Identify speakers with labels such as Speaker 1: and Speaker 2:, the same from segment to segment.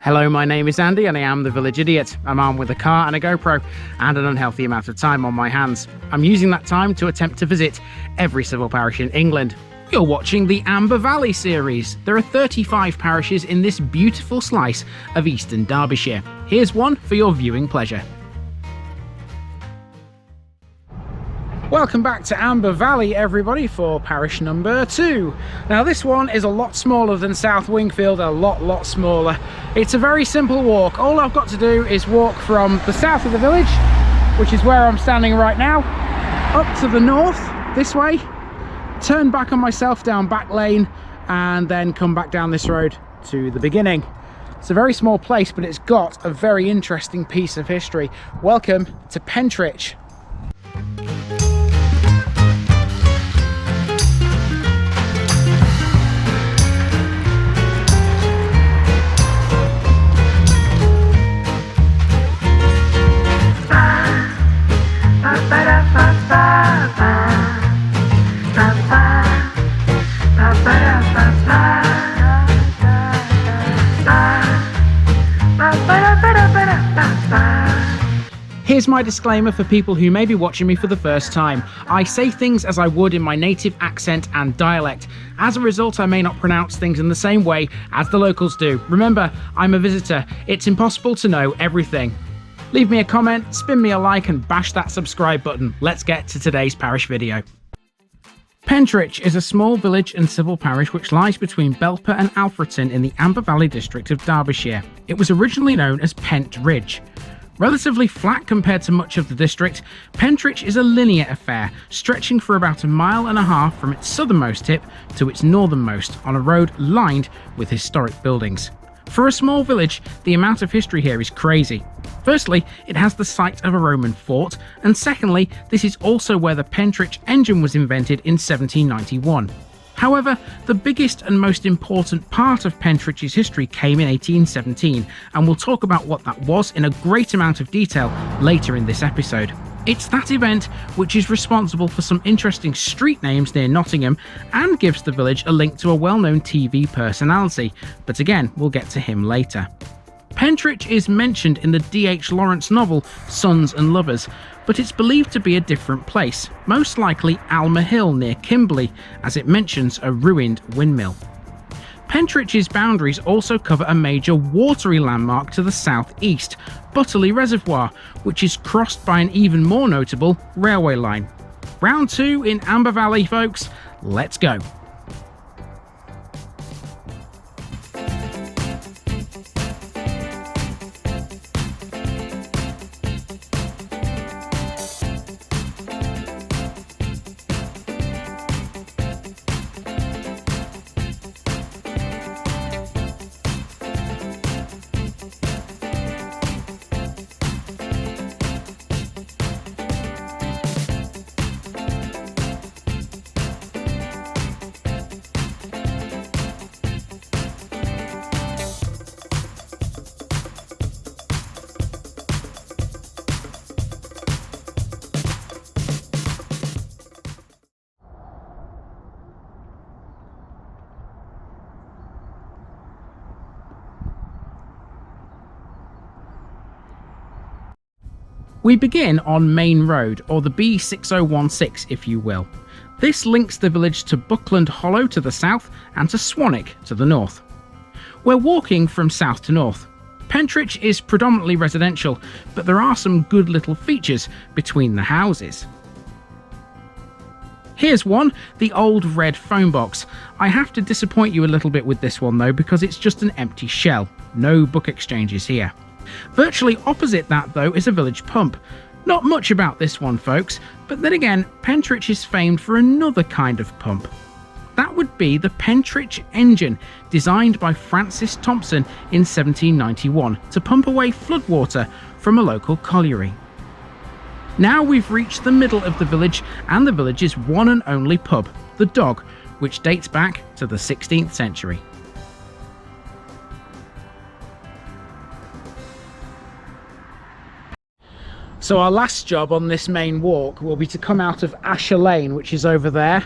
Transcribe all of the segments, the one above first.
Speaker 1: Hello, my name is Andy and I am the Village Idiot. I'm armed with a car and a GoPro and an unhealthy amount of time on my hands. I'm using that time to attempt to visit every civil parish in England. You're watching the Amber Valley series. There are 35 parishes in this beautiful slice of eastern Derbyshire. Here's one for your viewing pleasure. Welcome back to Amber Valley, everybody, for parish number 2. Now this one is a lot smaller than South Wingfield, a lot smaller. It's a very simple walk. All I've got to do is walk from the south of the village, which is where I'm standing right now, up to the north, this way, turn back on myself down back lane, and then come back down this road to the beginning. It's a very small place, but it's got a very interesting piece of history. Welcome to Pentridge. Here's my disclaimer for people who may be watching me for the first time. I say things as I would in my native accent and dialect. As a result, I may not pronounce things in the same way as the locals do. Remember, I'm a visitor. It's impossible to know everything. Leave me a comment, spin me a like, and bash that subscribe button. Let's get to today's parish video. Pentrich is a small village and civil parish which lies between Belper and Alfreton in the Amber Valley district of Derbyshire. It was originally known as Pentridge. Relatively flat compared to much of the district, Pentrich is a linear affair, stretching for about 1.5 miles from its southernmost tip to its northernmost on a road lined with historic buildings. For a small village, the amount of history here is crazy. Firstly, it has the site of a Roman fort, and secondly, this is also where the Pentridge engine was invented in 1791. However, the biggest and most important part of Pentridge's history came in 1817, and we'll talk about what that was in a great amount of detail later in this episode. It's that event which is responsible for some interesting street names near Nottingham and gives the village a link to a well-known TV personality, but again, we'll get to him later. Pentridge is mentioned in the D.H. Lawrence novel Sons and Lovers, but it's believed to be a different place, most likely Alma Hill near Kimberley, as it mentions a ruined windmill. Pentridge's boundaries also cover a major watery landmark to the southeast, Buttery Reservoir, which is crossed by an even more notable railway line. Round 2 in Amber Valley, folks. Let's go. We begin on Main Road, or the B6016 if you will. This links the village to Buckland Hollow to the south and to Swanwick to the north. We're walking from south to north. Pentridge is predominantly residential, but there are some good little features between the houses. Here's one, the old red phone box. I have to disappoint you a little bit with this one though, because it's just an empty shell. No book exchanges here. Virtually opposite that though is a village pump. Not much about this one, folks, but then again, Pentridge is famed for another kind of pump. That would be the Pentridge engine, designed by Francis Thompson in 1791 to pump away floodwater from a local colliery. Now we've reached the middle of the village and the village's one and only pub, the Dog, which dates back to the 16th century. So our last job on this main walk will be to come out of Asher Lane, which is over there,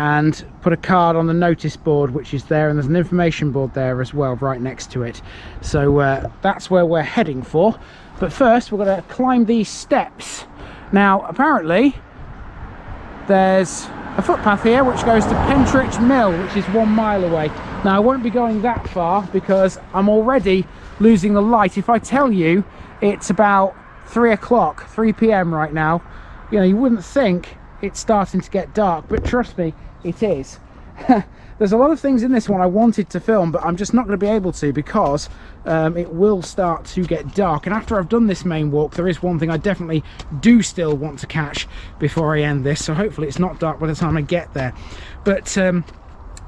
Speaker 1: and put a card on the notice board which is there, and there's an information board there as well right next to it. So that's where we're heading for. But first we're going to climb these steps. Now apparently there's a footpath here which goes to Pentridge Mill, which is 1 mile away. Now I won't be going that far because I'm already losing the light. If I tell you it's about 3 o'clock, 3 p.m. right now, you know, you wouldn't think it's starting to get dark, but trust me, it is. There's a lot of things in this one I wanted to film, but I'm just not going to be able to because it will start to get dark. And after I've done this main walk, there is one thing I definitely do still want to catch before I end this, so hopefully it's not dark by the time I get there. But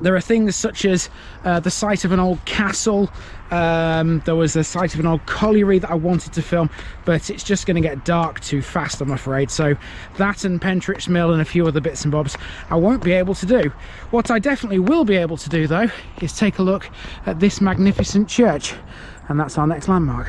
Speaker 1: there are things such as the site of an old castle. There was the site of an old colliery that I wanted to film, but it's just going to get dark too fast, I'm afraid. So that and Pentridge Mill and a few other bits and bobs I won't be able to do. What I definitely will be able to do though is take a look at this magnificent church, and that's our next landmark.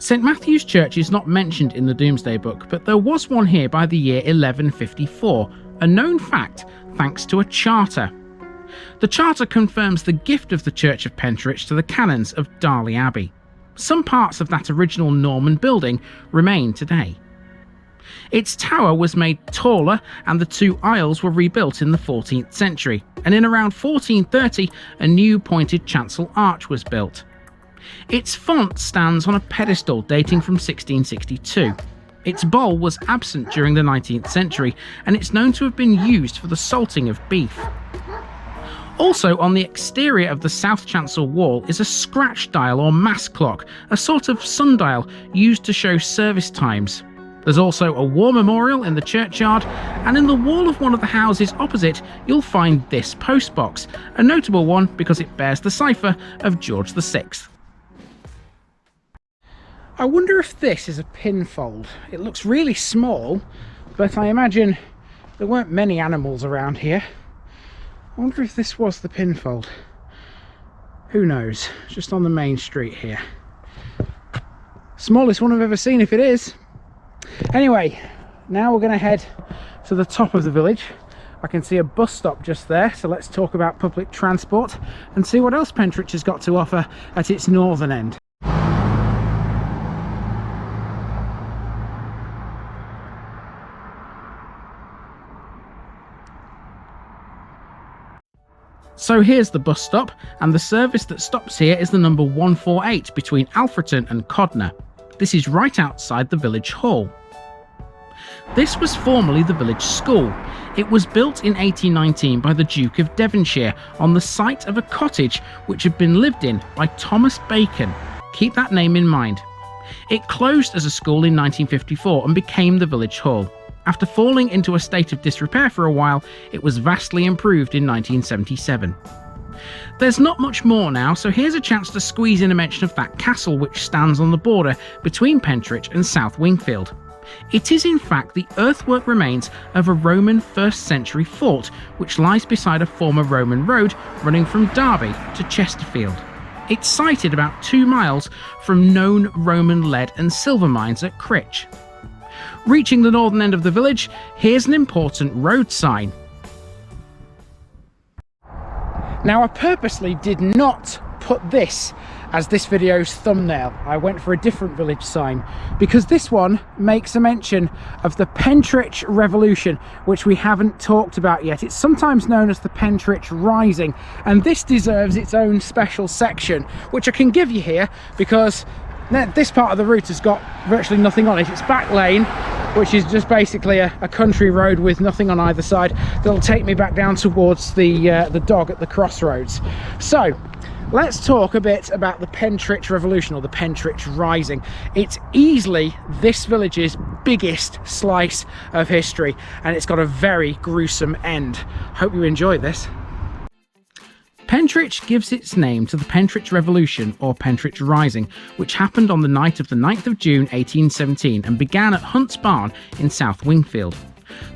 Speaker 1: St Matthew's Church is not mentioned in the Domesday Book, but there was one here by the year 1154, a known fact thanks to a charter. The charter confirms the gift of the Church of Pentrich to the canons of Darley Abbey. Some parts of that original Norman building remain today. Its tower was made taller and the 2 aisles were rebuilt in the 14th century, and in around 1430 a new pointed chancel arch was built. Its font stands on a pedestal dating from 1662. Its bowl was absent during the 19th century, and it's known to have been used for the salting of beef. Also on the exterior of the south chancel wall is a scratch dial or mass clock, a sort of sundial used to show service times. There's also a war memorial in the churchyard, and in the wall of one of the houses opposite you'll find this postbox, a notable one because it bears the cipher of George VI. I wonder if this is a pinfold. It looks really small, but I imagine there weren't many animals around here. I wonder if this was the pinfold. Who knows? Just on the main street here. Smallest one I've ever seen if it is. Anyway, now we're going to head to the top of the village. I can see a bus stop just there, so let's talk about public transport and see what else Pentrich has got to offer at its northern end. So here's the bus stop, and the service that stops here is the number 148 between Alfreton and Codner. This is right outside the village hall. This was formerly the village school. It was built in 1819 by the Duke of Devonshire on the site of a cottage which had been lived in by Thomas Bacon. Keep that name in mind. It closed as a school in 1954 and became the village hall. After falling into a state of disrepair for a while, it was vastly improved in 1977. There's not much more now, so here's a chance to squeeze in a mention of that castle which stands on the border between Pentrich and South Wingfield. It is in fact the earthwork remains of a Roman 1st century fort which lies beside a former Roman road running from Derby to Chesterfield. It's sited about 2 miles from known Roman lead and silver mines at Critch. Reaching the northern end of the village, here's an important road sign. Now I purposely did not put this as this video's thumbnail. I went for a different village sign because this one makes a mention of the Pentridge Revolution, which we haven't talked about yet. It's sometimes known as the Pentridge Rising, and this deserves its own special section, which I can give you here because this part of the route has got virtually nothing on it. It's back lane, which is just basically a country road with nothing on either side. That'll take me back down towards the dog at the crossroads. So let's talk a bit about the Pentridge Revolution, or the Pentridge Rising. It's easily this village's biggest slice of history, and it's got a very gruesome end. Hope you enjoy this. Pentrich gives its name to the Pentridge Revolution, or Pentridge Rising, which happened on the night of the 9th of June 1817 and began at Hunt's Barn in South Wingfield.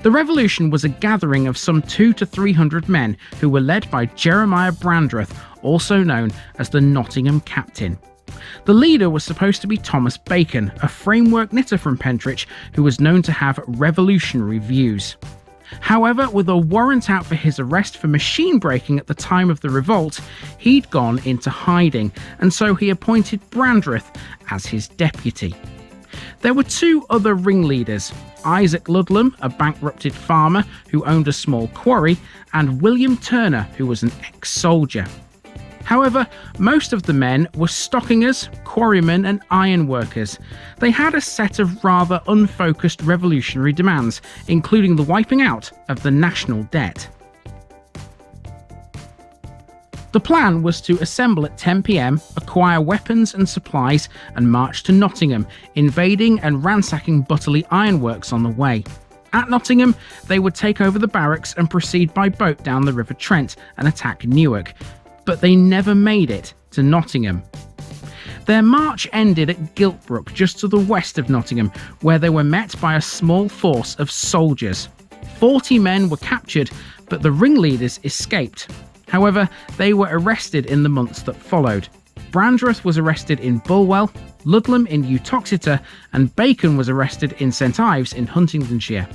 Speaker 1: The revolution was a gathering of some 200 to 300 men who were led by Jeremiah Brandreth, also known as the Nottingham Captain. The leader was supposed to be Thomas Bacon, a framework knitter from Pentrich who was known to have revolutionary views. However, with a warrant out for his arrest for machine breaking at the time of the revolt, he'd gone into hiding, and so he appointed Brandreth as his deputy. There were two other ringleaders, Isaac Ludlam, a bankrupted farmer who owned a small quarry, and William Turner, who was an ex-soldier. However, most of the men were stockingers, quarrymen and ironworkers. They had a set of rather unfocused revolutionary demands, including the wiping out of the national debt. The plan was to assemble at 10 p.m, acquire weapons and supplies and march to Nottingham, invading and ransacking Buttery ironworks on the way. At Nottingham, they would take over the barracks and proceed by boat down the River Trent and attack Newark. But they never made it to Nottingham. Their march ended at Giltbrook, just to the west of Nottingham, where they were met by a small force of soldiers. 40 men were captured, but the ringleaders escaped. However, they were arrested in the months that followed. Brandreth was arrested in Bulwell, Ludlam in Uttoxeter, and Bacon was arrested in St Ives in Huntingdonshire.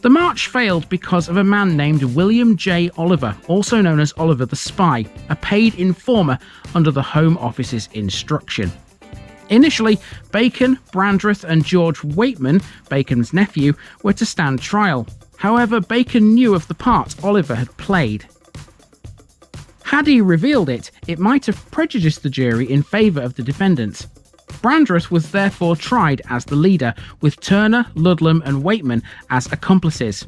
Speaker 1: The march failed because of a man named William J. Oliver, also known as Oliver the Spy, a paid informer under the Home Office's instruction. Initially, Bacon, Brandreth and George Waitman, Bacon's nephew, were to stand trial. However, Bacon knew of the part Oliver had played. Had he revealed it, it might have prejudiced the jury in favour of the defendants. Brandreth was therefore tried as the leader, with Turner, Ludlam and Waitman as accomplices.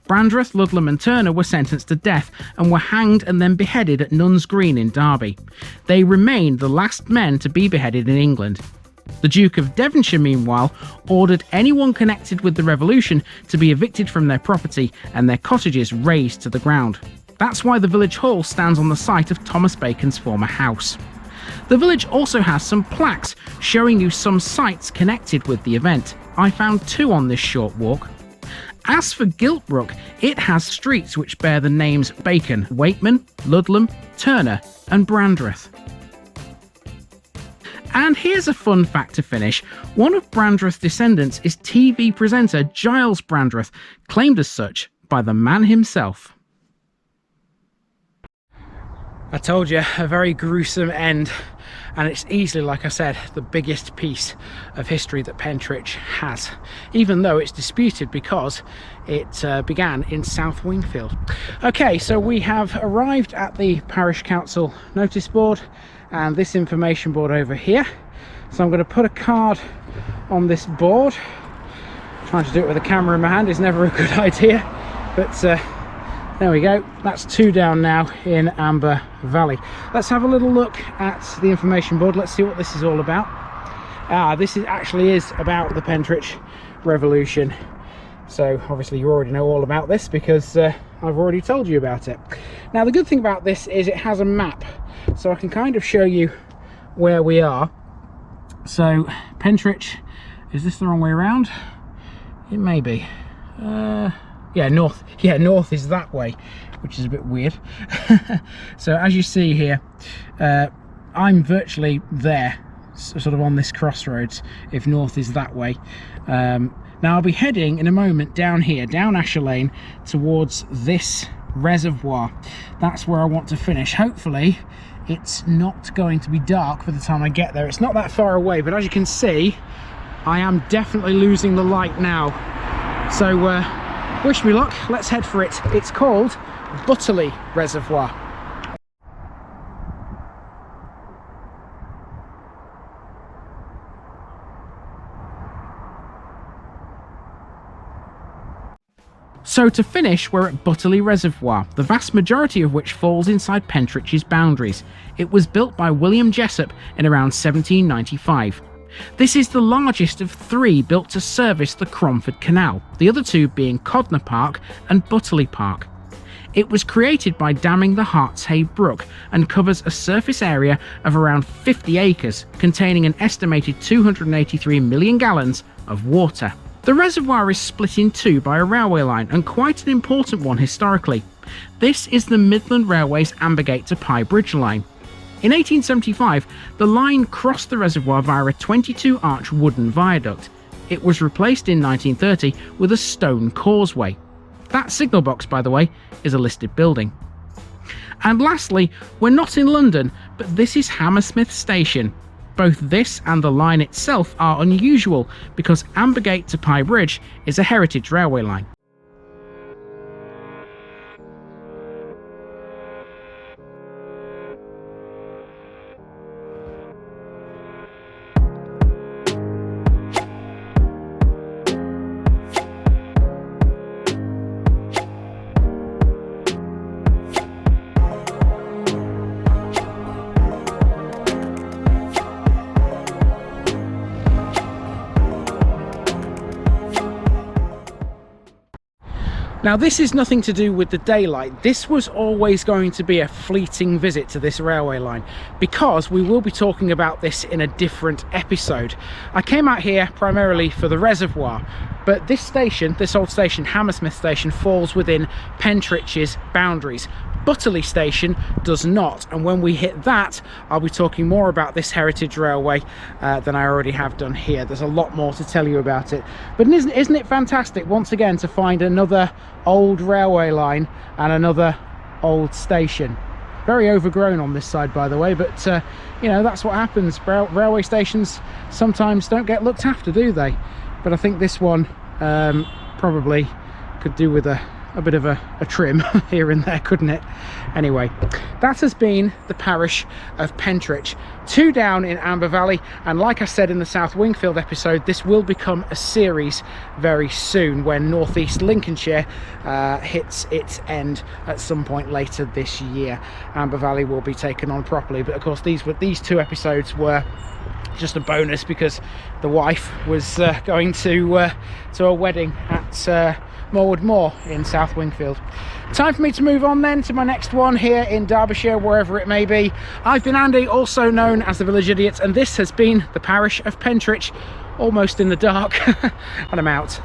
Speaker 1: Brandreth, Ludlam and Turner were sentenced to death and were hanged and then beheaded at Nuns Green in Derby. They remained the last men to be beheaded in England. The Duke of Devonshire, meanwhile, ordered anyone connected with the revolution to be evicted from their property and their cottages razed to the ground. That's why the village hall stands on the site of Thomas Bacon's former house. The village also has some plaques showing you some sites connected with the event. I found two on this short walk. As for Giltbrook, it has streets which bear the names Bacon, Waitman, Ludlam, Turner and Brandreth. And here's a fun fact to finish. One of Brandreth's descendants is TV presenter Giles Brandreth, claimed as such by the man himself. I told you, a very gruesome end, and it's easily, like I said, the biggest piece of history that Pentridge has, even though it's disputed because it began in South Wingfield. Okay, so we have arrived at the Parish Council notice board and this information board over here. So I'm going to put a card on this board. Trying to do it with a camera in my hand is never a good idea, but there we go, that's 2 down now in Amber Valley. Let's have a little look at the information board. Let's see what this is all about. This actually is about the Pentridge Revolution. So obviously you already know all about this because I've already told you about it. Now the good thing about this is it has a map, so I can kind of show you where we are. So Pentridge, is this the wrong way around? It may be. Yeah, north. Yeah, north is that way, which is a bit weird. So as you see here, I'm virtually there, sort of on this crossroads, if north is that way. Now I'll be heading in a moment down here, down Asher Lane, towards this reservoir. That's where I want to finish. Hopefully it's not going to be dark by the time I get there. It's not that far away, but as you can see, I am definitely losing the light now. So wish me luck, let's head for it. It's called Buttery Reservoir. So to finish, we're at Buttery Reservoir, the vast majority of which falls inside Pentrich's boundaries. It was built by William Jessup in around 1795. This is the largest of 3 built to service the Cromford Canal, the other 2 being Codner Park and Butterley Park. It was created by damming the Hartshay Brook and covers a surface area of around 50 acres, containing an estimated 283 million gallons of water. The reservoir is split in two by a railway line, and quite an important one historically. This is the Midland Railway's Ambergate to Pye Bridge line. In 1875, the line crossed the reservoir via a 22-arch wooden viaduct. It was replaced in 1930 with a stone causeway. That signal box, by the way, is a listed building. And lastly, we're not in London, but this is Hammersmith Station. Both this and the line itself are unusual because Ambergate to Pye Bridge is a heritage railway line. Now, this is nothing to do with the daylight. This was always going to be a fleeting visit to this railway line because we will be talking about this in a different episode. I came out here primarily for the reservoir, but this station, this old station, Hammersmith Station, falls within Pentrich's boundaries. Buttery Station does not, and when we hit that, I'll be talking more about this heritage railway than I already have done here. There's a lot more to tell you about it, but isn't it fantastic once again to find another old railway line and another old station? Very overgrown on this side, by the way, but you know, that's what happens. Railway stations sometimes don't get looked after, do they? But I think this one probably could do with a bit of a trim here and there, couldn't it? Anyway, that has been the parish of Pentrich. 2 down in Amber Valley, and like I said in the South Wingfield episode, this will become a series very soon when North East Lincolnshire hits its end at some point later this year. Amber Valley will be taken on properly, but of course these 2 episodes were just a bonus because the wife was going to a wedding at Morwood Moor in South Wingfield. Time for me to move on then to my next one here in Derbyshire, wherever it may be. I've been Andy, also known as the Village Idiot, and this has been the parish of Pentrich, almost in the dark, and I'm out.